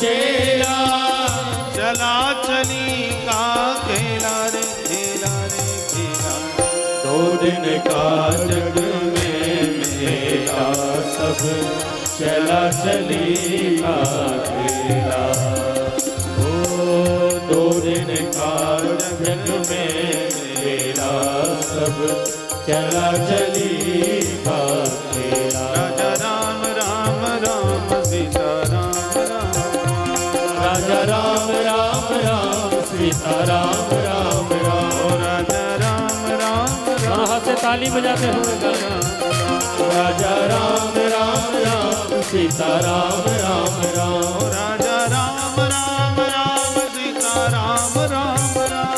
चेला, चला चली का खेला रे खेला रे खेला। 2 दिन का जग में मेला, सब चला चली का खेला। ओ 2 दिन का जग में मेला, सब चला चली का खेला। राजा राम राम राम सीता राम राम, राजा राम राम राम सीता राम राम राम। राजा राम राम राम, हाथ से ताली बजाते हुए राजा राम राम राम सीता राम राम राम। राजा राम राम राम सीता राम राम राम।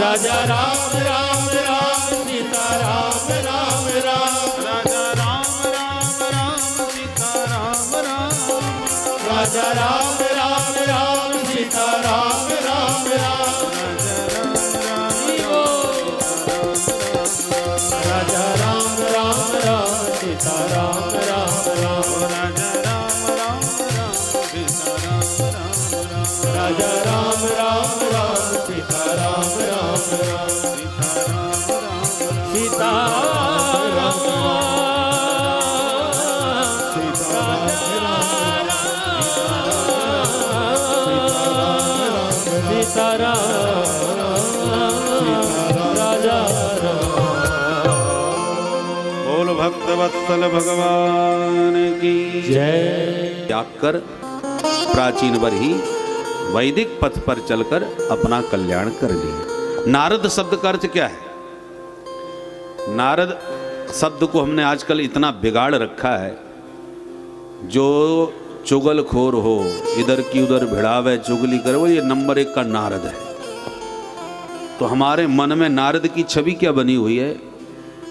राजा राम राम राम सीता राम राम राम। राजा राम राम राम सीता राम राम। राजा राम राम राम सीता राम राम राम। राजा राम राम राम सीता राम राम राम। राजा राम राम राम सीता राम राम राम। राजा राम राम सीता राम राम राम। सीता बोल भक्तवत्सल भगवान की जय। त्याग कर प्राचीन वर ही वैदिक पथ पर चलकर अपना कल्याण कर लिए। नारद शब्द का अर्थ क्या है? नारद शब्द को हमने आजकल इतना बिगाड़ रखा है, जो चुगलखोर हो, इधर की उधर भिड़ावे, चुगली करे, वो ये नंबर 1 का नारद है। तो हमारे मन में नारद की छवि क्या बनी हुई है?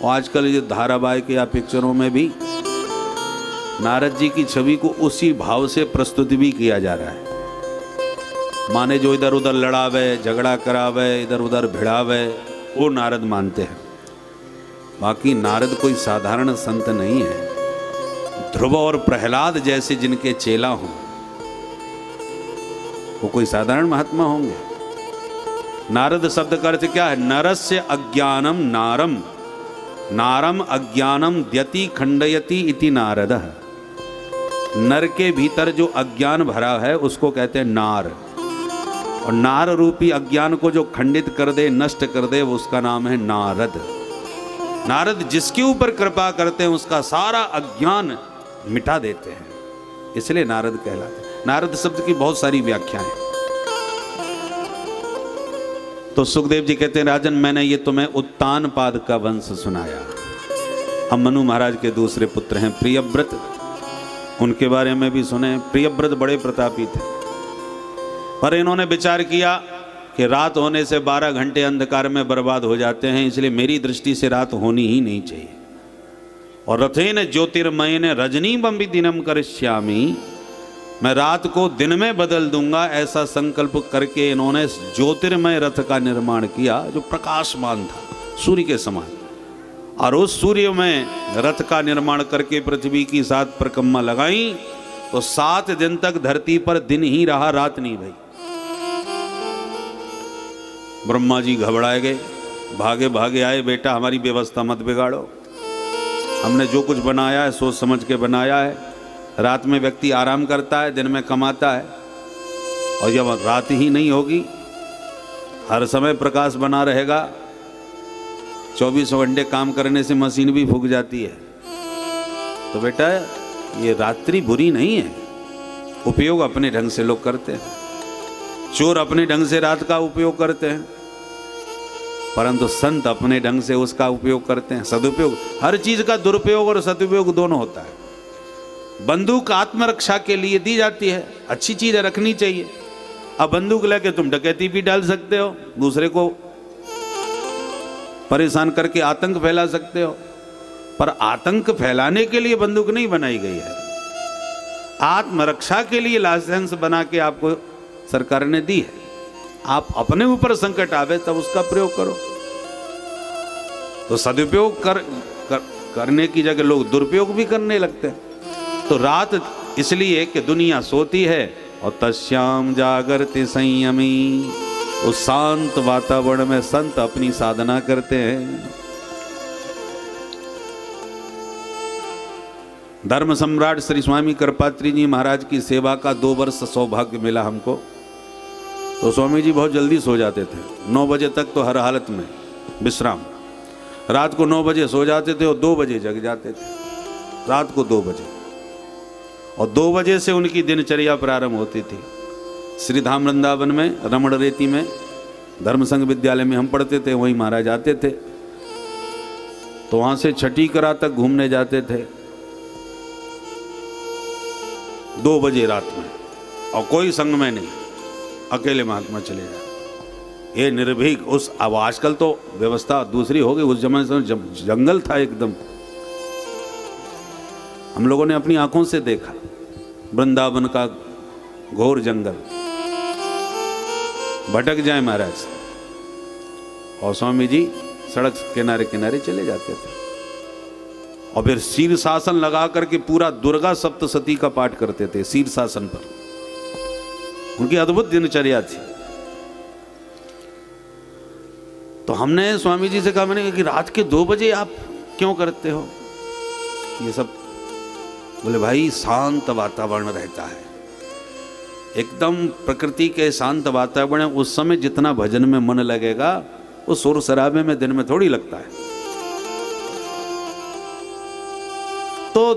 और आजकल ये धारावाहिक या पिक्चरों में भी नारद जी की छवि को उसी भाव से प्रस्तुत भी किया जा रहा है। माने जो इधर उधर लड़ावे, झगड़ा करावे, इधर उधर भिड़ावे, वो नारद मानते हैं। बाकी नारद कोई साधारण संत नहीं है। ध्रुव और प्रहलाद जैसे जिनके चेला हों, वो कोई साधारण महात्मा होंगे? नारद शब्द का अर्थ क्या है? नरस्य अज्ञानम नारम, नारम अज्ञानम द्यति खंडयति इति नारदः। नर के भीतर जो अज्ञान भरा है उसको कहते हैं नार, और नार रूपी अज्ञान को जो खंडित कर दे, नष्ट कर दे, वो उसका नाम है नारद। नारद जिसके ऊपर कृपा करते हैं उसका सारा अज्ञान मिटा देते हैं, इसलिए नारद कहलाते हैं। नारद शब्द की बहुत सारी व्याख्याएं। तो सुखदेव जी कहते हैं, राजन मैंने ये तुम्हें उत्तानपाद का वंश सुनाया। हम मनु महाराज के दूसरे पुत्र हैं प्रियव्रत, उनके बारे में भी सुने। प्रियव्रत बड़े प्रतापी थे, पर इन्होंने विचार किया कि रात होने से 12 घंटे अंधकार में बर्बाद हो जाते हैं, इसलिए मेरी दृष्टि से रात होनी ही नहीं चाहिए। और रथेन ज्योतिर्मयेन रजनीमपि दिनम करिष्यामि, मैं रात को दिन में बदल दूंगा, ऐसा संकल्प करके इन्होंने ज्योतिर्मय रथ का निर्माण किया जो प्रकाशमान था, सूर्य के समान। और उस सूर्य में रथ का निर्माण करके पृथ्वी की 7 परिक्रमा लगाई, तो 7 दिन तक धरती पर दिन ही रहा, रात नहीं भई। ब्रह्मा जी घबराए गए, भागे भागे आए, बेटा हमारी व्यवस्था मत बिगाड़ो, हमने जो कुछ बनाया है सोच समझ के बनाया है। रात में व्यक्ति आराम करता है, दिन में कमाता है, और जब रात ही नहीं होगी, हर समय प्रकाश बना रहेगा, 24 घंटे काम करने से मशीन भी फूक जाती है। तो बेटा ये रात्रि बुरी नहीं है, उपयोग अपने ढंग से लोग करते हैं। चोर अपने ढंग से रात का उपयोग करते हैं, परंतु संत अपने ढंग से उसका उपयोग करते हैं, सदुपयोग। हर चीज का दुरुपयोग और सदुपयोग दोनों होता है। बंदूक आत्मरक्षा के लिए दी जाती है, अच्छी चीज रखनी चाहिए। अब बंदूक लेके तुम डकैती भी डाल सकते हो, दूसरे को परेशान करके आतंक फैला सकते हो, पर आतंक फैलाने के लिए बंदूक नहीं बनाई गई है। आत्मरक्षा के लिए लाइसेंस बना के आपको सरकार ने दी है। आप अपने ऊपर संकट आवे तब उसका प्रयोग करो। तो सदुपयोग करने की जगह लोग दुरुपयोग भी करने लगते हैं। तो रात इसलिए कि दुनिया सोती है, और तस्याम जागृति संयमी। उस शांत वातावरण में संत अपनी साधना करते हैं। धर्म सम्राट श्री स्वामी कृपात्री जी महाराज की सेवा का 2 वर्ष सौभाग्य मिला हमको। तो स्वामी जी बहुत जल्दी सो जाते थे, 9 बजे तक तो हर हालत में विश्राम। रात को 9 बजे सो जाते थे और 2 बजे जग जाते थे, रात को 2 बजे। और 2 बजे से उनकी दिनचर्या प्रारंभ होती थी। श्री धाम वृंदावन में रमण रेती में धर्म संघ विद्यालय में हम पढ़ते थे, वहीं महाराज आते थे। तो वहाँ से छठी करा तक घूमने जाते थे 2 बजे रात में, और कोई संग में नहीं, अकेले महात्मा चले जाते। ये निर्भीक उस, अब आजकल तो व्यवस्था दूसरी हो गई, उस जमाने से जंगल था एकदम। हम लोगों ने अपनी आंखों से देखा वृंदावन का घोर जंगल। भटक जाए महाराज, और स्वामी जी सड़क किनारे किनारे चले जाते थे। और फिर शीर्षासन लगा करके पूरा दुर्गा सप्तशती का पाठ करते थे शीर्षासन पर। उनकी अद्भुत दिनचर्या थी। तो हमने स्वामी जी से कहा, मैंने कि रात के 2 बजे आप क्यों करते हो ये सब? बोले भाई शांत वातावरण रहता है, एकदम प्रकृति के शांत वातावरण। उस समय जितना भजन में मन लगेगा वो शोर शराबे में दिन में थोड़ी लगता है। तो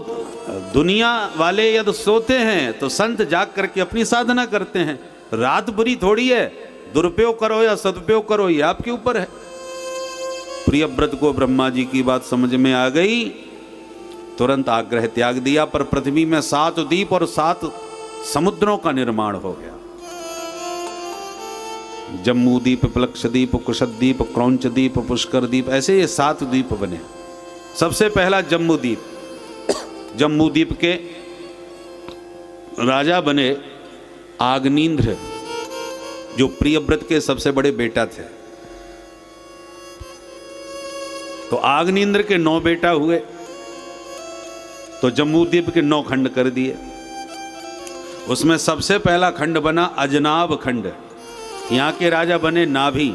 दुनिया वाले यदि सोते हैं तो संत जाग करके अपनी साधना करते हैं। रात बुरी थोड़ी है, दुरुपयोग करो या सदुपयोग करो ये आपके ऊपर है। प्रियव्रत को ब्रह्मा जी की बात समझ में आ गई, तुरंत आग्रह त्याग दिया। पर पृथ्वी में 7 द्वीप और 7 समुद्रों का निर्माण हो गया। जम्मू द्वीप, प्लक्षद्वीप, कुशद्वीप, क्रौंच द्वीप, पुष्कर द्वीप, ऐसे ये 7 द्वीप बने। सबसे पहला जम्मू द्वीप। जम्मू द्वीप के राजा बने आग्नेन्द्र, जो प्रियव्रत के सबसे बड़े बेटा थे। तो आग्नेन्द्र के 9 बेटा हुए, तो जम्मू द्वीप के 9 खंड कर दिए। उसमें सबसे पहला खंड बना अजनाब खंड। यहाँ के राजा बने नाभि,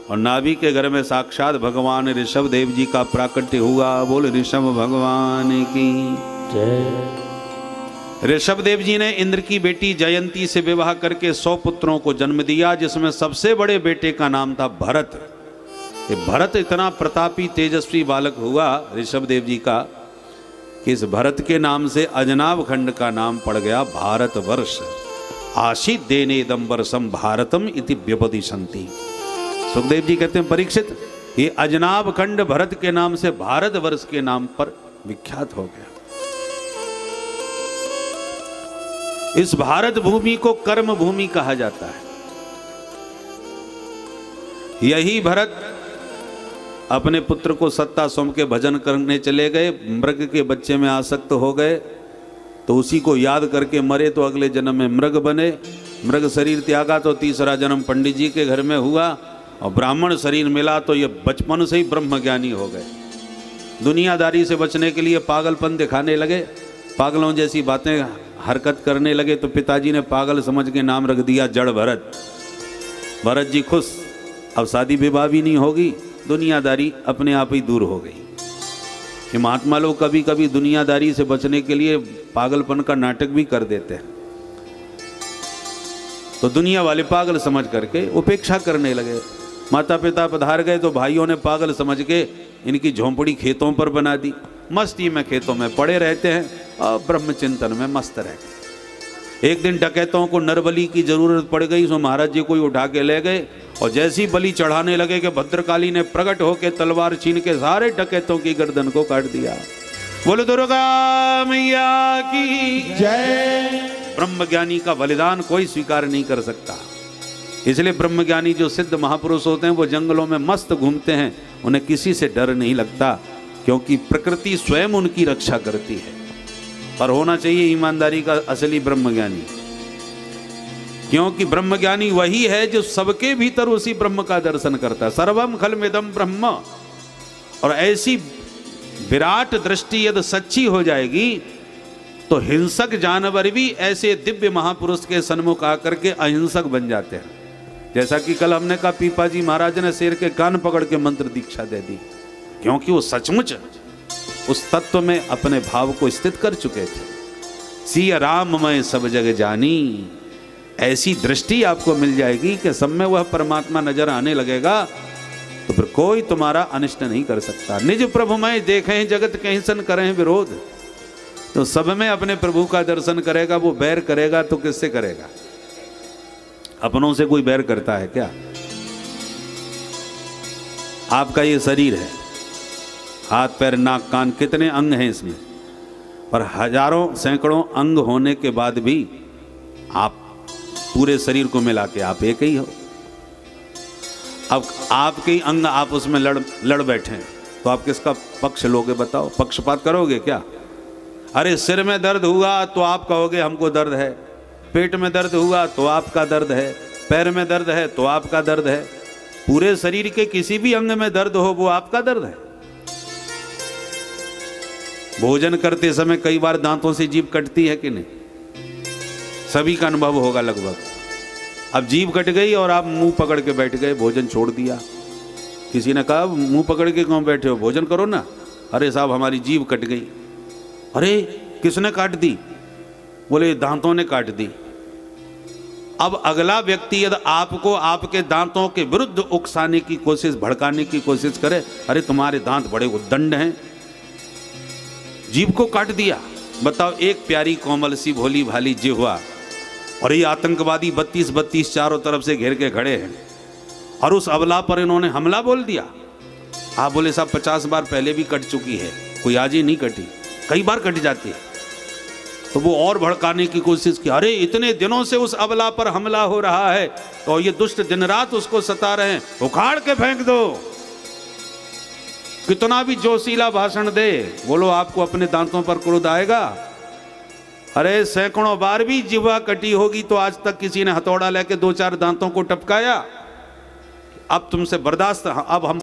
और नाभि के घर में साक्षात भगवान ऋषभ देव जी का प्राकट्य हुआ। बोल ऋषभ भगवान की जय। ऋषभ देव जी ने इंद्र की बेटी जयंती से विवाह करके 100 पुत्रों को जन्म दिया, जिसमें सबसे बड़े बेटे का नाम था भरत। ये भरत इतना प्रतापी तेजस्वी बालक हुआ ऋषभ देव जी का कि इस भरत के नाम से अजनाब खंड का नाम पड़ गया भारतवर्ष। आशीत देनेदम वर्षम भारतम इति व्यपदिशन्ति। सुखदेव जी कहते हैं, परीक्षित, ये अजनाब खंड भरत के नाम से भारतवर्ष के नाम पर विख्यात हो गया। इस भारत भूमि को कर्म भूमि कहा जाता है। यही भरत अपने पुत्र को सत्ता सौंप के भजन करने चले गए, मृग के बच्चे में आसक्त हो गए, तो उसी को याद करके मरे तो अगले जन्म में मृग बने। मृग शरीर त्यागा तो तीसरा जन्म पंडित जी के घर में हुआ, और ब्राह्मण शरीर मिला तो ये बचपन से ही ब्रह्मज्ञानी हो गए। दुनियादारी से बचने के लिए पागलपन दिखाने लगे, पागलों जैसी बातें हरकत करने लगे, तो पिताजी ने पागल समझ के नाम रख दिया जड़ भरत। भरत जी खुश, अब शादी विवाह भी नहीं होगी, दुनियादारी अपने आप ही दूर हो गई। कि महात्मा लोग कभी कभी दुनियादारी से बचने के लिए पागलपन का नाटक भी कर देते हैं। तो दुनिया वाले पागल समझ करके उपेक्षा करने लगे। माता पिता पधार गए तो भाइयों ने पागल समझ के इनकी झोंपड़ी खेतों पर बना दी। मस्ती में खेतों में पड़े रहते हैं और ब्रह्म चिंतन में मस्त रहते। एक दिन डकैतों को नरबली की जरूरत पड़ गई, सो महाराज जी को ही उठा के ले गए, और जैसी बलि चढ़ाने लगे कि भद्रकाली ने प्रकट होकर तलवार छीन के सारे डकैतों की गर्दन को काट दिया। बोलो दुर्गा मैया की जय। ब्रह्मज्ञानी का बलिदान कोई स्वीकार नहीं कर सकता। इसलिए ब्रह्मज्ञानी जो सिद्ध महापुरुष होते हैं वो जंगलों में मस्त घूमते हैं, उन्हें किसी से डर नहीं लगता, क्योंकि प्रकृति स्वयं उनकी रक्षा करती है। पर होना चाहिए ईमानदारी का असली ब्रह्मज्ञानी, क्योंकि ब्रह्मज्ञानी वही है जो सबके भीतर उसी ब्रह्म का दर्शन करता है। सर्वम खलमिदम ब्रह्म। और ऐसी विराट दृष्टि यदि सच्ची हो जाएगी तो हिंसक जानवर भी ऐसे दिव्य महापुरुष के सन्मुख आकर के अहिंसक बन जाते हैं। जैसा कि कल हमने कहा, पीपा जी महाराज ने शेर के कान पकड़ के मंत्र दीक्षा दे दी, क्योंकि वो सचमुच उस तत्व में अपने भाव को स्थित कर चुके थे। सिया राम मैं सब जग जानी, ऐसी दृष्टि आपको मिल जाएगी कि सब में वह परमात्मा नजर आने लगेगा, तो फिर कोई तुम्हारा अनिष्ट नहीं कर सकता। निज प्रभु मैं देखें जगत कहीं सन करें विरोध, तो सब में अपने प्रभु का दर्शन करेगा। वो बैर करेगा तो किससे करेगा? अपनों से कोई बैर करता है क्या? आपका ये शरीर है, हाथ पैर नाक कान कितने अंग हैं इसमें, पर हजारों सैकड़ों अंग होने के बाद भी आप पूरे शरीर को मिला के आप एक ही हो। अब आपके ही अंग आप उसमें लड़ बैठे हैं, तो आप किसका पक्ष लोगे बताओ? पक्षपात करोगे क्या? अरे सिर में दर्द हुआ तो आप कहोगे हमको दर्द है, पेट में दर्द हुआ तो आपका दर्द है, पैर में दर्द है तो आपका दर्द है। पूरे शरीर के किसी भी अंग में दर्द हो वो आपका दर्द है। भोजन करते समय कई बार दांतों से जीभ कटती है कि नहीं? सभी का अनुभव होगा लगभग। अब जीभ कट गई और आप मुंह पकड़ के बैठ गए, भोजन छोड़ दिया। किसी ने कहा मुंह पकड़ के क्यों बैठे हो, भोजन करो ना। अरे साहब हमारी जीभ कट गई। अरे किसने काट दी? बोले दांतों ने काट दी। अब अगला व्यक्ति यदि आपको आपके दांतों के विरुद्ध उकसाने की कोशिश, भड़काने की कोशिश करे, अरे तुम्हारे दांत बड़े उद्दंड हैं, जीभ को काट दिया। बताओ, एक प्यारी कोमल सी भोली भाली जिह्वा, और ये आतंकवादी 32 चारों तरफ से घेर के खड़े हैं, और उस अबला पर इन्होंने हमला बोल दिया। आप बोले साहब 50 बार पहले भी कट चुकी है, कोई आज ही नहीं कटी, कई बार कट जाती है। तो वो और भड़काने की कोशिश की, अरे इतने दिनों से उस अबला पर हमला हो रहा है और ये दुष्ट दिन रात उसको सता रहे हैं, उखाड़ के फेंक दो। कितना भी जोशीला भाषण दे, बोलो आपको अपने दांतों पर क्रोध आएगा? अरे सैकड़ों बार भी जिह्वा कटी होगी तो आज तक किसी ने हथौड़ा लेके 2-4 दांतों को टपकाया? अब तुमसे बर्दाश्त, अब हम